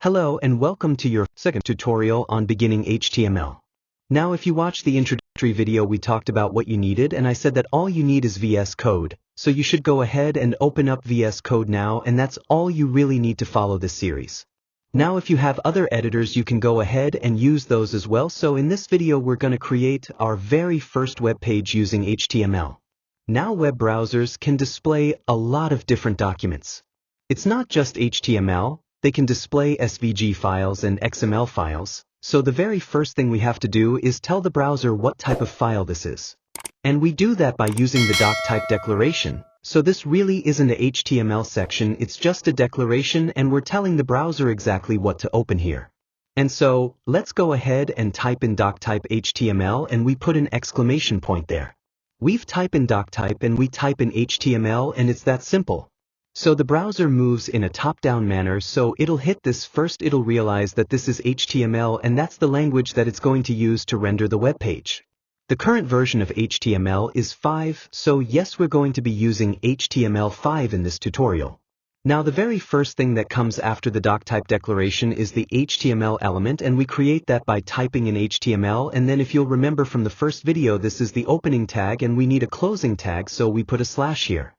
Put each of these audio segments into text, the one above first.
Hello and welcome to your second tutorial on beginning HTML. Now if you watched the introductory video we talked about what you needed and I said that all you need is VS Code, so you should go ahead and open up VS Code now and that's all you really need to follow this series. Now if you have other editors you can go ahead and use those as well, so in this video we're going to create our very first web page using HTML. Now web browsers can display a lot of different documents. It's not just HTML. They can display SVG files and XML files, so the very first thing we have to do is tell the browser what type of file this is. And we do that by using the doc type declaration, so this really isn't a HTML section, it's just a declaration and we're telling the browser exactly what to open here. And so, let's go ahead and type in doc type HTML and we put an exclamation point there. We've typed in doc type and we type in HTML and it's that simple. So the browser moves in a top-down manner, so it'll hit this first, it'll realize that this is HTML and that's the language that it's going to use to render the web page. The current version of HTML is 5, so yes, we're going to be using HTML5 in this tutorial. Now the very first thing that comes after the doc type declaration is the HTML element, and we create that by typing in HTML, and then if you'll remember from the first video, this is the opening tag and we need a closing tag, so we put a slash here.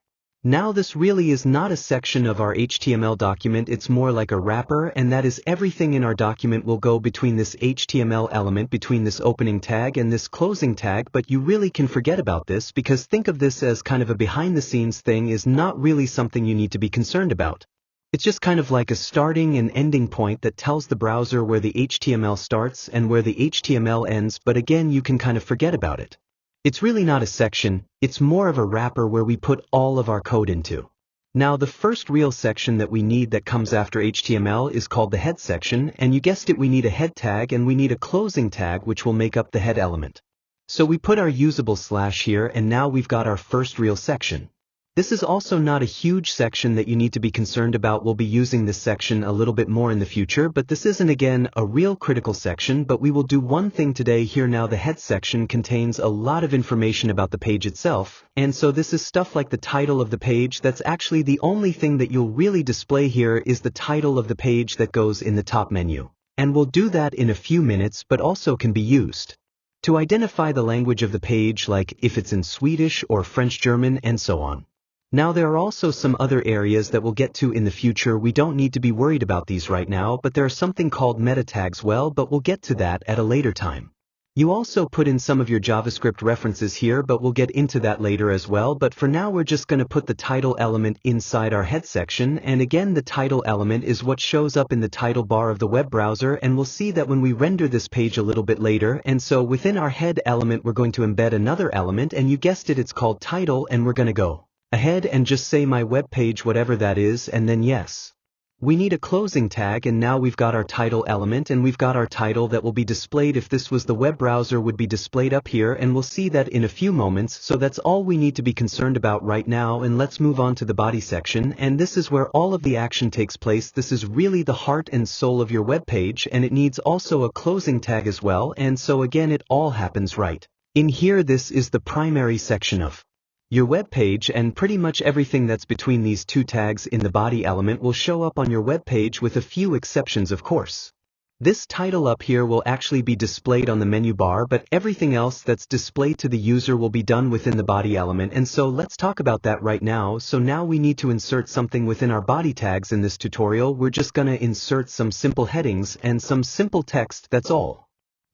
Now this really is not a section of our HTML document, it's more like a wrapper, and that is everything in our document will go between this HTML element, between this opening tag and this closing tag, but you really can forget about this because think of this as kind of a behind-the-scenes thing, is not really something you need to be concerned about. It's just kind of like a starting and ending point that tells the browser where the HTML starts and where the HTML ends, but again you can kind of forget about it. It's really not a section, it's more of a wrapper where we put all of our code into. Now the first real section that we need that comes after HTML is called the head section, and you guessed it, we need a head tag and we need a closing tag which will make up the head element. So we put our usable slash here and now we've got our first real section. This is also not a huge section that you need to be concerned about. We'll be using this section a little bit more in the future, but this isn't again a real critical section, but we will do one thing today here. Now the head section contains a lot of information about the page itself, and so this is stuff like the title of the page. That's actually the only thing that you'll really display here is the title of the page that goes in the top menu. And we'll do that in a few minutes, but also can be used to identify the language of the page, like if it's in Swedish or French, German, and so on. Now there are also some other areas that we'll get to in the future. We don't need to be worried about these right now, but there are something called meta tags, but we'll get to that at a later time. You also put in some of your JavaScript references here, but we'll get into that later as well. But for now we're just going to put the title element inside our head section, and again the title element is what shows up in the title bar of the web browser, and we'll see that when we render this page a little bit later. And so within our head element we're going to embed another element, and you guessed it, it's called title, and we're going to go ahead and just say my web page, whatever that is, and then yes. We need a closing tag, and now we've got our title element and we've got our title that will be displayed. If this was the web browser, would be displayed up here, and we'll see that in a few moments. So that's all we need to be concerned about right now, and let's move on to the body section, and this is where all of the action takes place. This is really the heart and soul of your web page, and it needs also a closing tag as well, and so again it all happens right in here. This is the primary section of your web page, and pretty much everything that's between these two tags in the body element will show up on your web page, with a few exceptions of course. This title up here will actually be displayed on the menu bar, but everything else that's displayed to the user will be done within the body element, and so let's talk about that right now. So now we need to insert something within our body tags. In this tutorial we're just gonna insert some simple headings and some simple text, that's all.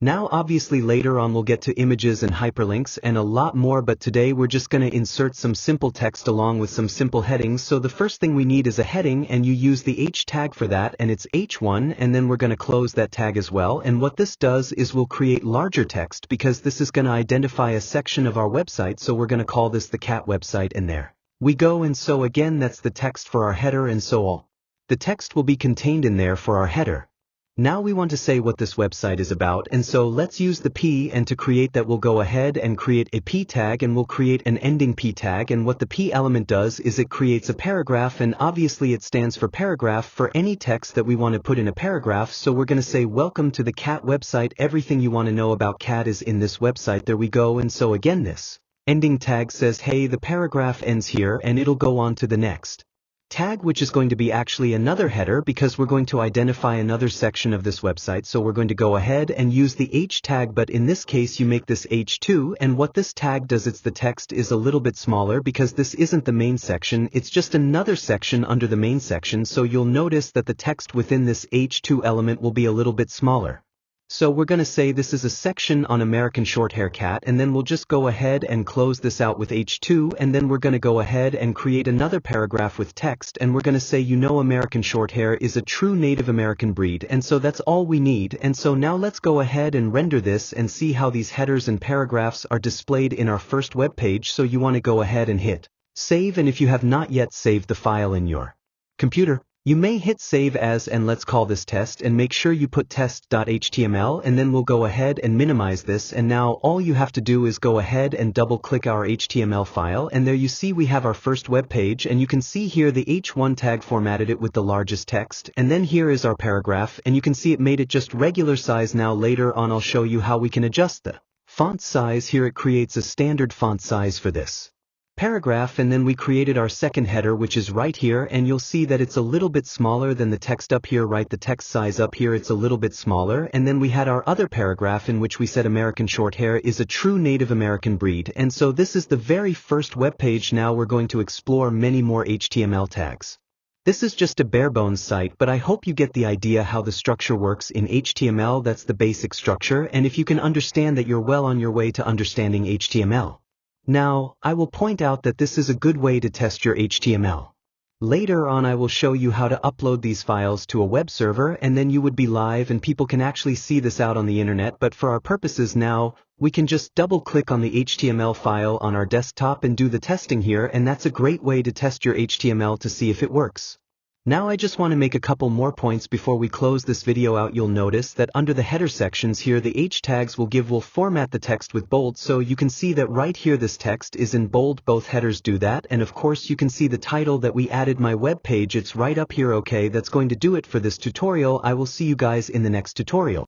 Now obviously later on we'll get to images and hyperlinks and a lot more, but today we're just going to insert some simple text along with some simple headings. So the first thing we need is a heading, and you use the H tag for that, and it's H1, and then we're going to close that tag as well. And what this does is we'll create larger text because this is going to identify a section of our website, so we're going to call this the cat website, and there we go. And so again that's the text for our header, and so all the text will be contained in there for our header. Now we want to say what this website is about, and so let's use the P, and to create that we'll go ahead and create a P tag, and we'll create an ending P tag, and what the P element does is it creates a paragraph, and obviously it stands for paragraph for any text that we want to put in a paragraph. So we're going to say welcome to the cat website, everything you want to know about cat is in this website, there we go. And so again this ending tag says hey, the paragraph ends here, and it'll go on to the next tag, which is going to be actually another header because we're going to identify another section of this website. So we're going to go ahead and use the H tag, but in this case you make this H2, and what this tag does, it's the text is a little bit smaller because this isn't the main section, it's just another section under the main section, so you'll notice that the text within this H2 element will be a little bit smaller. So we're going to say this is a section on American Shorthair Cat, and then we'll just go ahead and close this out with H2, and then we're going to go ahead and create another paragraph with text, and we're going to say, you know, American Shorthair is a true Native American breed, and so that's all we need. And so now let's go ahead and render this and see how these headers and paragraphs are displayed in our first web page. So you want to go ahead and hit save, and if you have not yet saved the file in your computer, you may hit save as, and let's call this test, and make sure you put test.html, and then we'll go ahead and minimize this, and now all you have to do is go ahead and double click our HTML file, and there you see we have our first web page, and you can see here the H1 tag formatted it with the largest text, and then here is our paragraph, and you can see it made it just regular size. Now later on I'll show you how we can adjust the font size. Here it creates a standard font size for this paragraph, and then we created our second header, which is right here, and you'll see that it's a little bit smaller than the text up here, right? The text size up here, it's a little bit smaller. And then we had our other paragraph in which we said American Shorthair is a true Native American breed, and so this is the very first web page. Now we're going to explore many more HTML tags. This is just a bare bones site, but I hope you get the idea how the structure works in HTML. That's the basic structure, and if you can understand that, you're well on your way to understanding HTML. Now, I will point out that this is a good way to test your HTML. Later on I will show you how to upload these files to a web server, and then you would be live and people can actually see this out on the internet, but for our purposes now, we can just double click on the HTML file on our desktop and do the testing here, and that's a great way to test your HTML to see if it works. Now I just want to make a couple more points before we close this video out. You'll notice that under the header sections here, the H tags will format the text with bold, so you can see that right here this text is in bold. Both headers do that, and of course you can see the title that we added, my web page, it's right up here. Okay, that's going to do it for this tutorial. I will see you guys in the next tutorial.